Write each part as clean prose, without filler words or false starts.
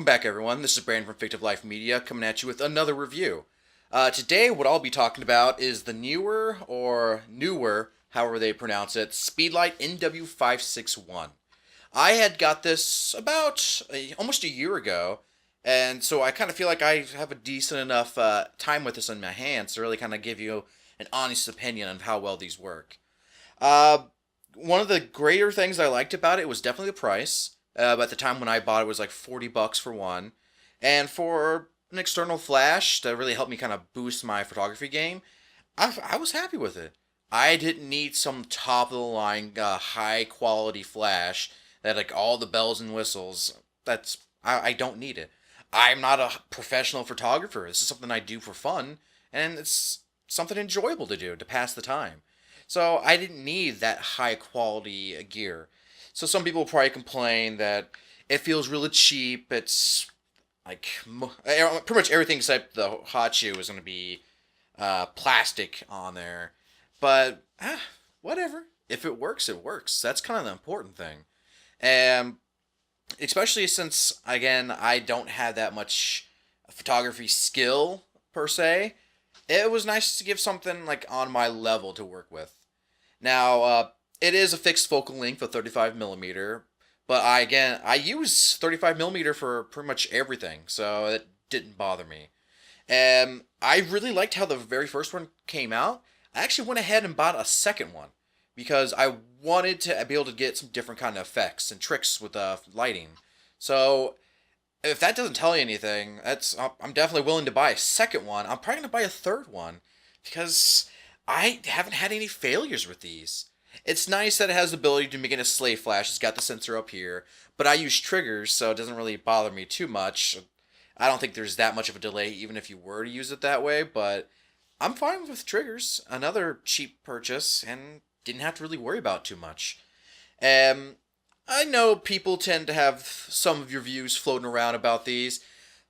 back, everyone. This is Brandon from Fictive Life Media coming at you with another review. Today, what I'll be talking about is the Neewer, however they pronounce it, Speedlight NW-561. I had got this about almost a year ago, and so I kind of feel like I have a decent enough time with this in my hands to really kind of give you an honest opinion on how well these work. One of the greater things I liked about it was definitely the price. But at the time when I bought it was like $40 for one. And for an external flash to really help me kind of boost my photography game, I was happy with it. I didn't need some top of the line high quality flash that like all the bells and whistles. I don't need it. I'm not a professional photographer. This is something I do for fun, and it's something enjoyable to do to pass the time. So I didn't need that high quality gear. So some people probably complain that it feels really cheap. It's like pretty much everything except the hot shoe is going to be plastic on there. But whatever. If it works, it works. That's kind of the important thing. And especially since, again, I don't have that much photography skill per se, it was nice to give something like on my level to work with. Now, it is a fixed focal length of 35mm, but I use 35mm for pretty much everything, so it didn't bother me. And I really liked how the very first one came out. I actually went ahead and bought a second one because I wanted to be able to get some different kind of effects and tricks with lighting. So if that doesn't tell you anything, I'm definitely willing to buy a second one. I'm probably going to buy a third one because I haven't had any failures with these. It's nice that it has the ability to make it a slave flash. It's got the sensor up here, but I use triggers, so it doesn't really bother me too much. I don't think there's that much of a delay even if you were to use it that way, but I'm fine with triggers. Another cheap purchase, and didn't have to really worry about too much. I know people tend to have some of your views floating around about these,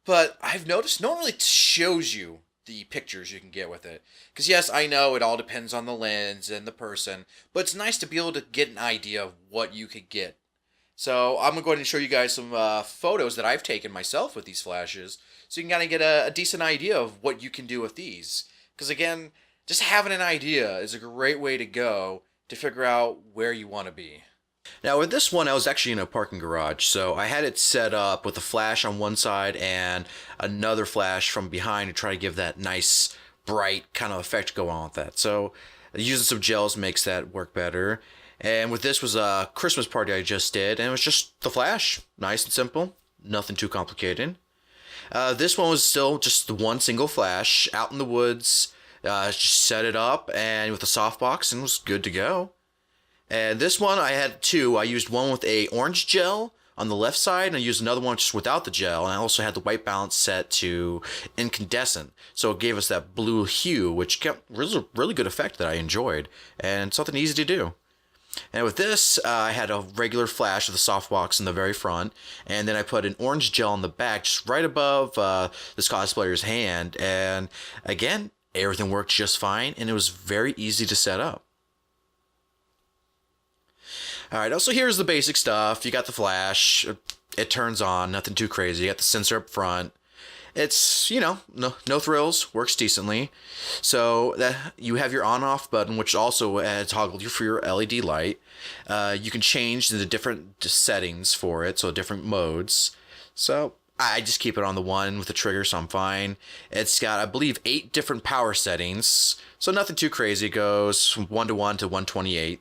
but I've noticed no one really shows you the pictures you can get with it. Because yes, I know it all depends on the lens and the person, but it's nice to be able to get an idea of what you could get. So I'm going to go ahead and show you guys some photos that I've taken myself with these flashes, so you can kind of get a decent idea of what you can do with these. Because again, just having an idea is a great way to go to figure out where you want to be. Now with this one, I was actually in a parking garage, so I had it set up with a flash on one side and another flash from behind to try to give that nice, bright kind of effect go on with that. So using some gels makes that work better. And with this was a Christmas party I just did, and it was just the flash. Nice and simple, nothing too complicated. This one was still just the one single flash, out in the woods, just set it up and with a softbox and was good to go. And this one I had two. I used one with a orange gel on the left side, and I used another one just without the gel. And I also had the white balance set to incandescent, so it gave us that blue hue, which kept really good effect that I enjoyed, and something easy to do. And with this, I had a regular flash of the softbox in the very front, and then I put an orange gel on the back, just right above this cosplayer's hand. And again, everything worked just fine, and it was very easy to set up. Alright, so here's the basic stuff. You got the flash, it turns on, nothing too crazy. You got the sensor up front. It's, no thrills, works decently. So that you have your on-off button, which also toggled you for your LED light. You can change the different settings for it, so different modes. So I just keep it on the one with the trigger, so I'm fine. It's got, I believe, 8 different power settings, so nothing too crazy. It goes from 1:1 to 128.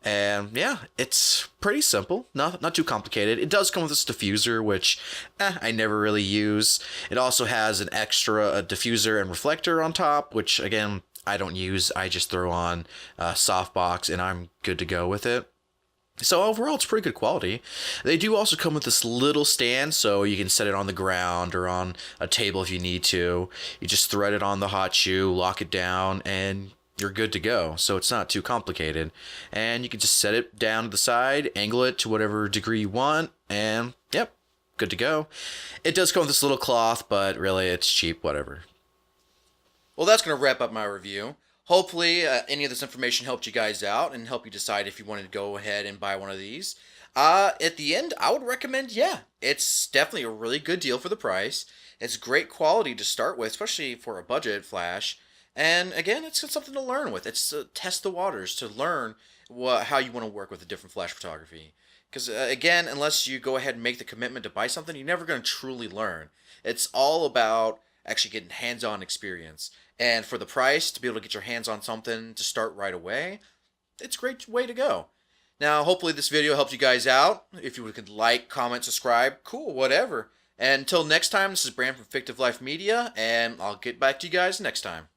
And yeah, it's pretty simple, not too complicated. It does come with this diffuser, which I never really use. It also has an extra diffuser and reflector on top, which again, I don't use. I just throw on softbox and I'm good to go with it. So overall, it's pretty good quality. They do also come with this little stand, so you can set it on the ground or on a table if you need to. You just thread it on the hot shoe, lock it down, and you're good to go. So it's not too complicated. And you can just set it down to the side, angle it to whatever degree you want, and yep, good to go. It does come with this little cloth, but really it's cheap, whatever. Well, that's going to wrap up my review. hopefully any of this information helped you guys out and help you decide if you wanted to go ahead and buy one of these. At the end, I would recommend, yeah, it's definitely a really good deal for the price. It's great quality to start with, especially for a budget flash. And again, it's something to learn with. It's to test the waters, to learn how you want to work with a different flash photography. Because again, unless you go ahead and make the commitment to buy something, you're never going to truly learn. It's all about actually getting hands-on experience. And for the price, to be able to get your hands on something to start right away, it's a great way to go. Now, hopefully this video helped you guys out. If you could like, comment, subscribe, cool, whatever. And until next time, this is Brand from Fictive Life Media, and I'll get back to you guys next time.